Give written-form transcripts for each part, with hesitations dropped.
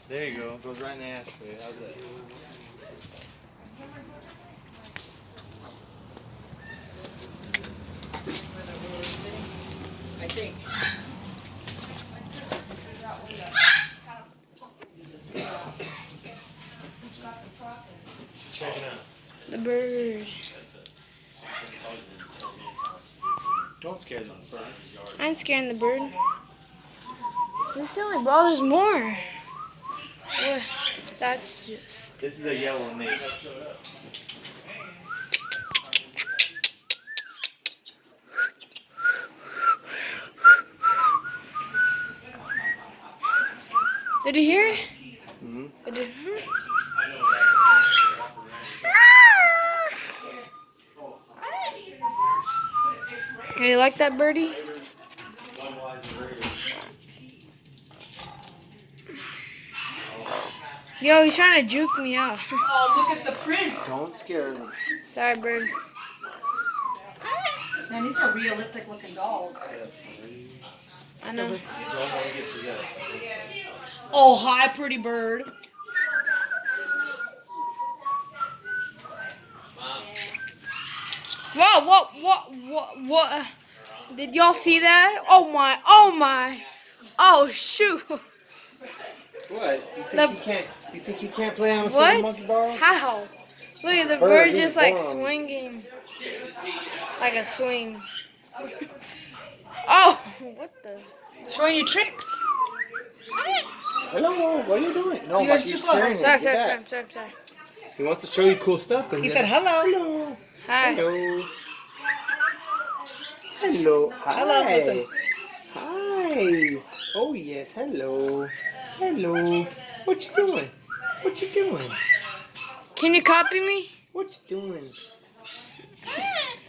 There you go. Goes right in the ashtray. How's that? I think. Check it out. The bird. Don't scare them. I ain't scaring the bird. This silly bro, there's more. What? That's just. This is a yellow nate. Did you hear it? Mm-hmm. Did you hear it? Hey, you like that birdie? Yo, he's trying to juke me out. Oh, look at the prints. Don't scare them. Sorry, bird. Man, these are realistic looking dolls. I know. Oh, hi, pretty bird. Whoa, what? Did y'all see that? Oh my. Oh shoot. What? You think you can't play on a What? silver monkey bar? How? Look at the Bird, bird he's just like gone. swinging. Like a swing. Oh, what the? Showing you tricks. Hello, what are you doing? No, You but guys you're too close. scaring him. Sorry. Get back. He wants to show you cool stuff. He said hello. hello. Hi. Hello. Hello. Hi. Hello, listen. Hi. Oh, yes. Hello. Hello. What you doing? What you doing? Can you copy me? What you doing?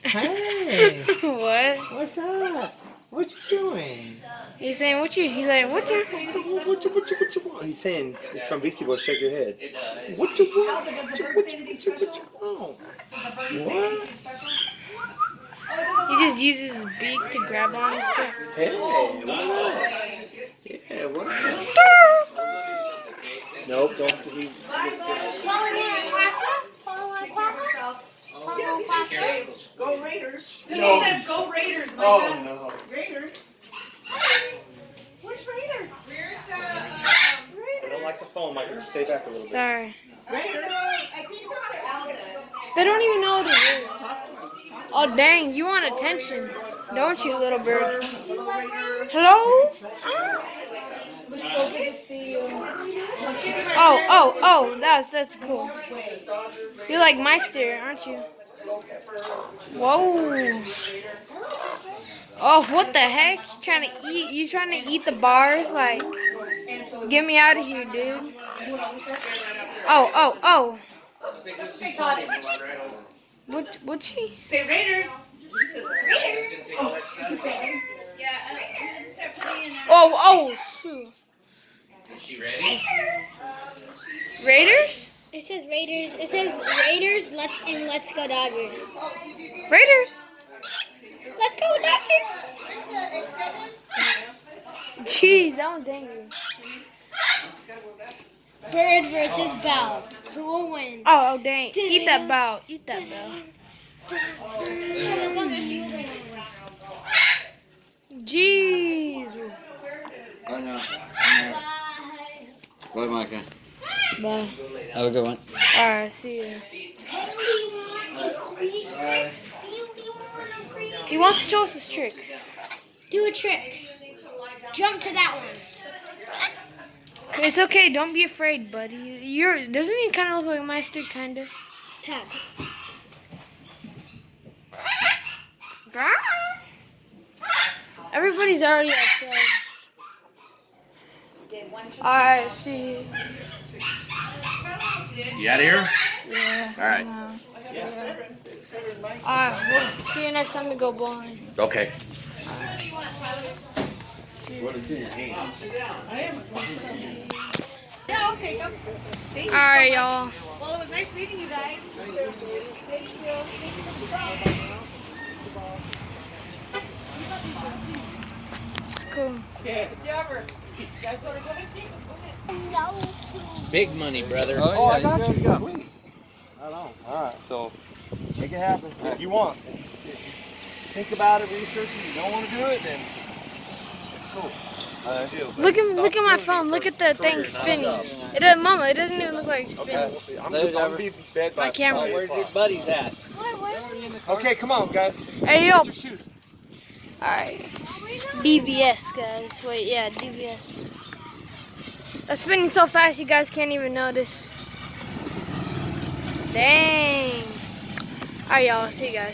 Hey. What? What's up? What you doing? He's saying what you? He's like what you? What you want? He's saying, it's from Beastie Boys, shake your head. What you want? What you want? What? He just uses his beak to grab on his stuff. Hey, what up? Yeah, what up? Nope, don't speak. Go Raiders. This No. one says go Raiders. My Oh, God. no. Raiders. Which Raider? Where's the I don't like the phone, Mike. Stay back a little bit. Sorry. Raider? I think those are Aldas. They don't even know what it is. Oh dang, you want attention, don't you, little bird? Hello? So good to see you. Oh, that's cool. You like my steer, aren't you? Whoa. Oh, what the heck? You trying to eat the bars? Like, get me out of here, dude. Oh. What she? Say Raiders. Oh, shoot. Is she ready? Raiders? It says Raiders. It says Raiders. Let's go Dodgers. Raiders? Let's go Dodgers. Jeez, that one's angry. Bird versus Bell. Who will win? Oh, dang. Eat that bow. Jeez. Oh no. Bye. Bye, Micah. Bye. Have a good one. Alright, see you. He wants to show us his tricks. Do a trick. Jump to that one. It's okay, don't be afraid, buddy. Doesn't he kind of look like my stick, kind of? Tap. Everybody's already outside. Alright, see you. You out of here? Yeah. All right. Alright, we'll see you next time we go bowling. Okay. What is in your hand? Yeah, I'll take them. Thank you. Alright, y'all. Well, it was nice meeting you guys. Thank you. It's cool. It's over. You guys want to go and see? Let's go ahead. No. big money, brother. Oh, I got you. Go. Sweet. Right on. All right, so make it happen if you want. If you think about it, research it. You don't want to do it, then it's cool. Deal, but Look it's at my opportunity phone. Look for at the career, thing not a spinning. job. It doesn't, Mama. It doesn't even look like it's Okay, spinning. we'll see. Later, I'm be bed by My camera. 8 Where's your o'clock. buddies at? Okay, come on, guys. Hey yo. Get your shoes. All right. DVS, guys. Wait, yeah, DVS. That's spinning so fast, you guys can't even notice. Dang. All right, y'all. See you guys.